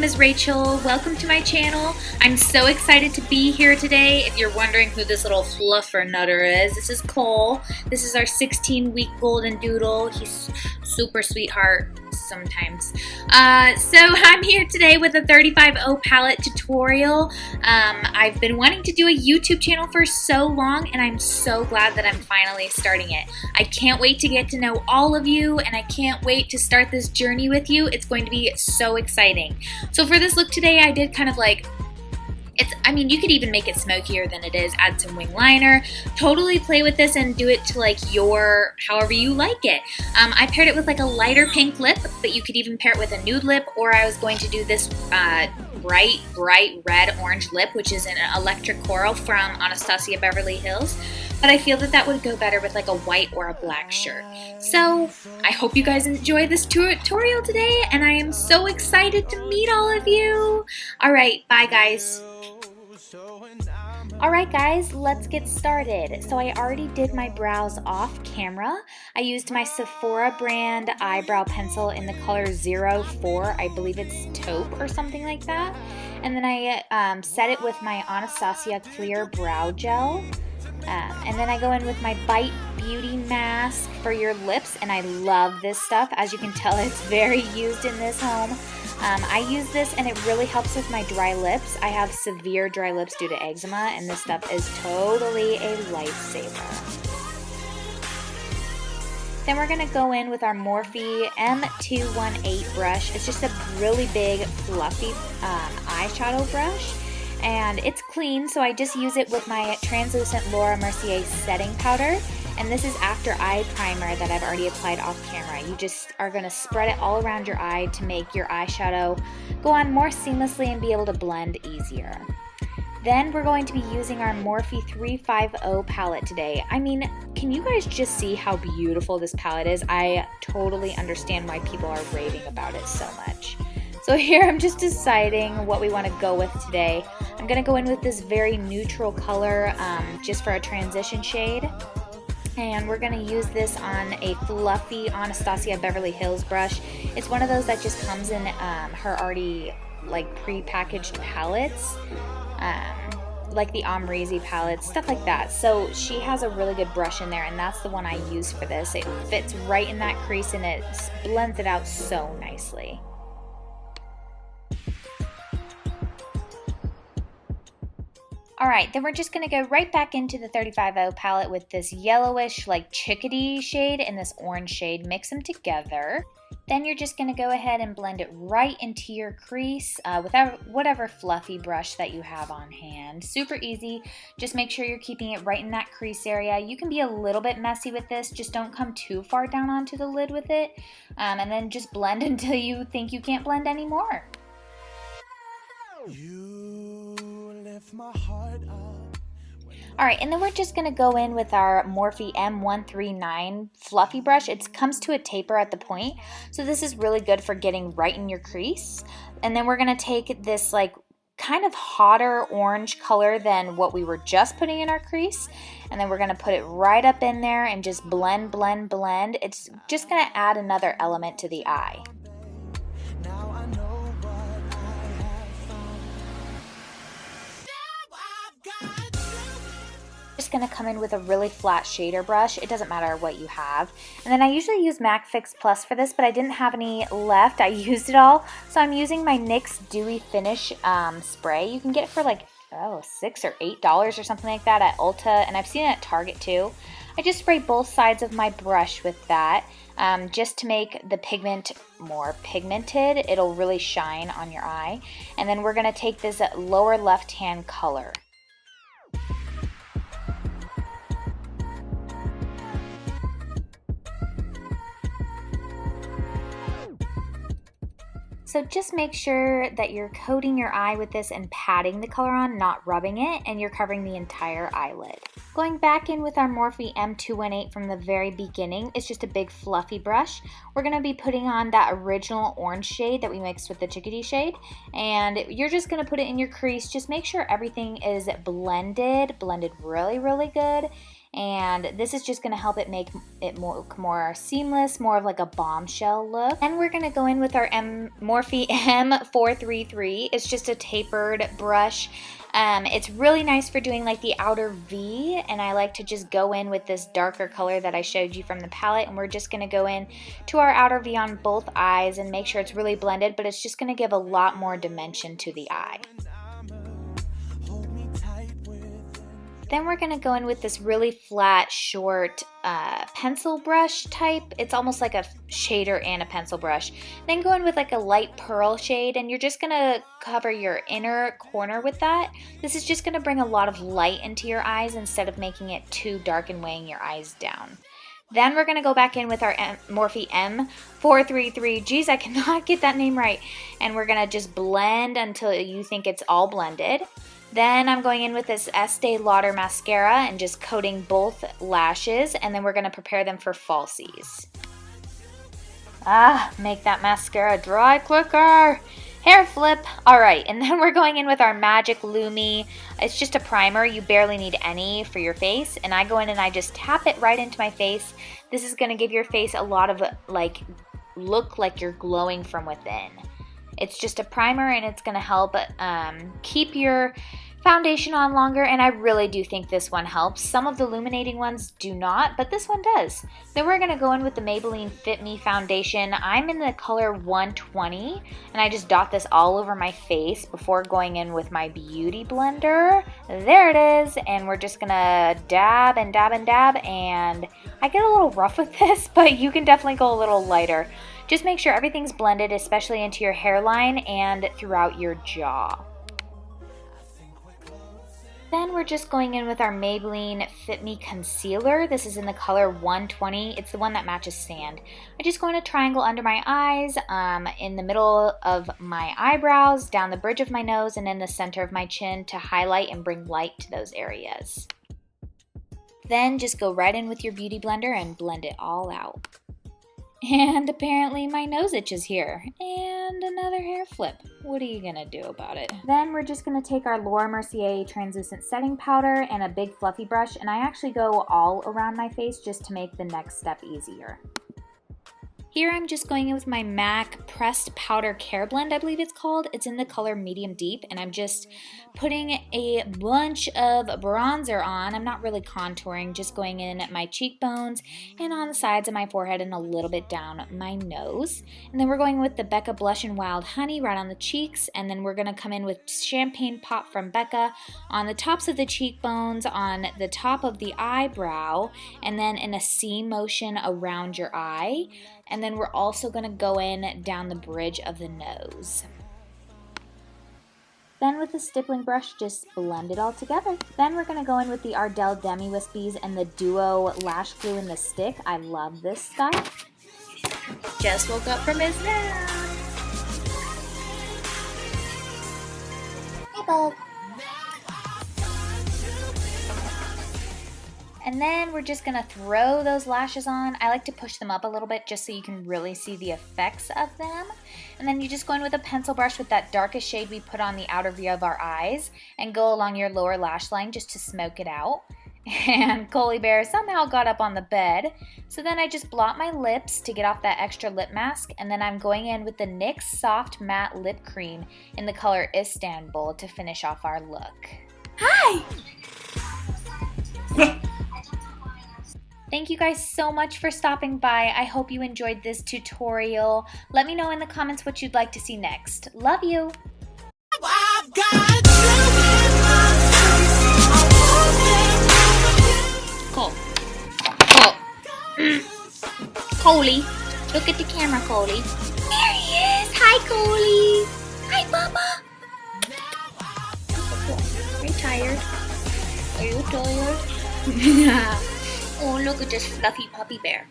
is Rachel. Welcome to my channel. I'm so excited to be here today. If you're wondering who this little fluffer nutter is, this is Cole. This is our 16-week golden doodle. He's super sweetheart sometimes. So I'm here today with a 35O palette tutorial. I've been wanting to do a YouTube channel for so long, and I'm so glad that I'm finally starting it. I can't wait to get to know all of you, and I can't wait to start this journey with you. It's going to be so exciting. So for this look today, I did kind of like, you could even make it smokier than it is, add some wing liner, totally play with this and do it to like however you like it. I paired it with like a lighter pink lip, but you could even pair it with a nude lip, or I was going to do this bright red orange lip, which is an electric coral from Anastasia Beverly Hills. But I feel that that would go better with like a white or a black shirt. So I hope you guys enjoy this tutorial today, and I am so excited to meet all of you. All right, bye guys. Alright guys, let's get started. So I already did my brows off camera. I used my Sephora brand eyebrow pencil in the color 04. I believe it's taupe or something like that. And then I set it with my Anastasia clear brow gel. And then I go in with my Bite Beauty mask for your lips, and I love this stuff. As you can tell, it's very used in this home. I use this and it really helps with my dry lips. I have severe dry lips due to eczema, and this stuff is totally a lifesaver. Then we're going to go in with our Morphe M218 brush. It's just a really big fluffy eyeshadow brush. And it's clean, so I just use it with my translucent Laura Mercier setting powder. And this is after eye primer that I've already applied off camera. You just are going to spread it all around your eye to make your eyeshadow go on more seamlessly and be able to blend easier. Then we're going to be using our Morphe 350 palette today. I mean, can you guys just see how beautiful this palette is? I totally understand why people are raving about it so much. So here I'm just deciding what we want to go with today. I'm going to go in with this very neutral color just for a transition shade. And we're going to use this on a fluffy Anastasia Beverly Hills brush. It's one of those that just comes in her already like pre-packaged palettes. Like the Amrezy palettes, stuff like that. So she has a really good brush in there, and that's the one I use for this. It fits right in that crease and it blends it out so nicely. Alright, then we're just going to go right back into the 35O palette with this yellowish, like chickadee shade and this orange shade. Mix them together. Then you're just going to go ahead and blend it right into your crease with whatever fluffy brush that you have on hand. Super easy. Just make sure you're keeping it right in that crease area. You can be a little bit messy with this. Just don't come too far down onto the lid with it. And then just blend until you think you can't blend anymore. Alright, and then we're just going to go in with our Morphe M139 fluffy brush. It comes to a taper at the point, so this is really good for getting right in your crease. And then we're going to take this like kind of hotter orange color than what we were just putting in our crease, and then we're going to put it right up in there and just blend. It's just going to add another element to the eye. Just going to come in with a really flat shader brush. It doesn't matter what you have. And then I usually use MAC Fix Plus for this, but I didn't have any left. I used it all. So I'm using my NYX Dewy Finish spray. You can get it for like, $6 or $8 or something like that at Ulta, and I've seen it at Target too. I just spray both sides of my brush with that just to make the pigment more pigmented. It'll really shine on your eye. And then we're going to take this lower left-hand color. So just make sure that you're coating your eye with this and patting the color on, not rubbing it, and you're covering the entire eyelid. Going back in with our Morphe M218 from the very beginning, it's just a big fluffy brush. We're going to be putting on that original orange shade that we mixed with the chickadee shade, and you're just going to put it in your crease. Just make sure everything is blended really, really good. And this is just going to help it make it more seamless, more of like a bombshell look. And we're going to go in with our Morphe M433. It's just a tapered brush. It's really nice for doing like the outer V, and I like to just go in with this darker color that I showed you from the palette, and we're just going to go in to our outer V on both eyes and make sure it's really blended, but it's just going to give a lot more dimension to the eye. Then we're going to go in with this really flat, short pencil brush type. It's almost like a shader and a pencil brush. Then go in with like a light pearl shade, and you're just going to cover your inner corner with that. This is just going to bring a lot of light into your eyes instead of making it too dark and weighing your eyes down. Then we're going to go back in with our Morphe M433. Geez, I cannot get that name right. And we're going to just blend until you think it's all blended. Then I'm going in with this Estee Lauder mascara and just coating both lashes, and then we're going to prepare them for falsies. Make that mascara dry quicker. Hair flip. Alright, and then we're going in with our Magic Lumi. It's just a primer. You barely need any for your face, and I go in and I just tap it right into my face. This is going to give your face a lot of look like you're glowing from within. It's just a primer, and it's going to help keep your foundation on longer, and I really do think this one helps. Some of the illuminating ones do not, but this one does. Then we're going to go in with the Maybelline Fit Me foundation. I'm in the color 120, and I just dot this all over my face before going in with my beauty blender. There it is, and we're just going to dab and dab and dab, and I get a little rough with this, but you can definitely go a little lighter. Just make sure everything's blended, especially into your hairline and throughout your jaw. Then we're just going in with our Maybelline Fit Me Concealer. This is in the color 120. It's the one that matches sand. I just go in a triangle under my eyes, in the middle of my eyebrows, down the bridge of my nose, and in the center of my chin to highlight and bring light to those areas. Then just go right in with your beauty blender and blend it all out. And apparently my nose itches here. And another hair flip. What are you gonna do about it? Then we're just gonna take our Laura Mercier translucent setting powder and a big fluffy brush, and I actually go all around my face just to make the next step easier. Here I'm just going in with my MAC Pressed Powder Careblend, I believe it's called. It's in the color Medium Deep, and I'm just putting a bunch of bronzer on. I'm not really contouring, just going in at my cheekbones and on the sides of my forehead and a little bit down my nose. And then we're going with the Becca Blush and Wild Honey right on the cheeks, and then we're going to come in with Champagne Pop from Becca on the tops of the cheekbones, on the top of the eyebrow, and then in a C motion around your eye. And then we're also going to go in down the bridge of the nose. Then with a stippling brush, just blend it all together. Then we're going to go in with the Ardell Demi Wispies and the Duo Lash Glue in the stick. I love this stuff. Just woke up from his nap. Hey, bug. And then we're just gonna throw those lashes on. I like to push them up a little bit just so you can really see the effects of them. And then you just go in with a pencil brush with that darkest shade we put on the outer V of our eyes and go along your lower lash line just to smoke it out. And Coley Bear somehow got up on the bed. So then I just blot my lips to get off that extra lip mask, and then I'm going in with the NYX Soft Matte Lip Cream in the color Istanbul to finish off our look. Hi! Thank you guys so much for stopping by. I hope you enjoyed this tutorial. Let me know in the comments what you'd like to see next. Love you! Cole. Coley. Look at the camera, Coley. There he is! Hi, Coley! Hi, Mama! Are you tired? Are you tired? Oh, look at this fluffy puppy bear.